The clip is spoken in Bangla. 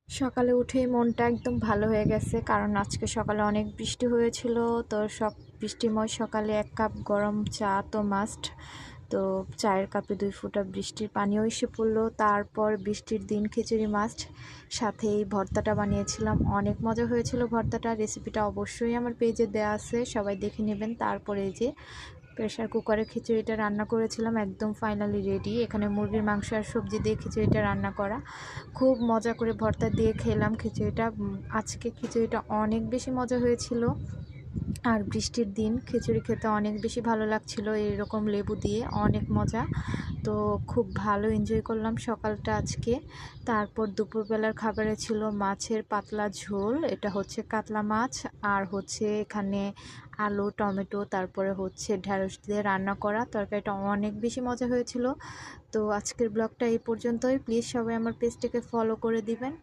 সকালে উঠেই মনটা একদম ভালো হয়ে গেছে, কারণ আজকে সকালে অনেক বৃষ্টি হয়েছিল। তো বৃষ্টিময় সকালে 1 কাপ গরম চা তো মাস্ট। তো চায়ের কাপে 2 ফোঁটা বৃষ্টির পানিও এসে পড়লো। তারপর বৃষ্টির দিন খিচুড়ি মাস্ট, সাথে এই ভর্তাটা বানিয়েছিলাম, অনেক মজা হয়েছিল ভর্তাটা। রেসিপিটা অবশ্যই আমার পেজে দেওয়া আছে, সবাই দেখে নেবেন। তারপরে এই যে প্রেশার কুকারে খিচুড়িটা রান্না করেছিলাম, একদম ফাইনালি রেডি। এখানে মুরগির মাংস আর সবজি দিয়ে খিচুড়িটা রান্না করা, খুব মজা করে ভর্তা দিয়ে খেলাম খিচুড়িটা। আজকে খিচুড়িটা অনেক বেশি মজা হয়েছিল। আর বৃষ্টির দিন খিচুড়ি খেতে অনেক বেশি ভালো লাগছিল, এরকম লেবু দিয়ে, অনেক মজা। তো খুব ভালো এনজয় করলাম সকালটা আজকে। তারপর দুপুরবেলার খাবারে ছিল মাছের পাতলা ঝোল, এটা হচ্ছে কাতলা মাছ, আর হচ্ছে এখানে আলু টমেটো তারপরে হচ্ছে ঢেঁড়স দিয়ে রান্না করা তরকারিটা অনেক বেশি মজা হয়েছিল। তো আজকের ব্লগটা এই পর্যন্তই। প্লিজ সবাই আমার পেজটাকে ফলো করে দিবেন।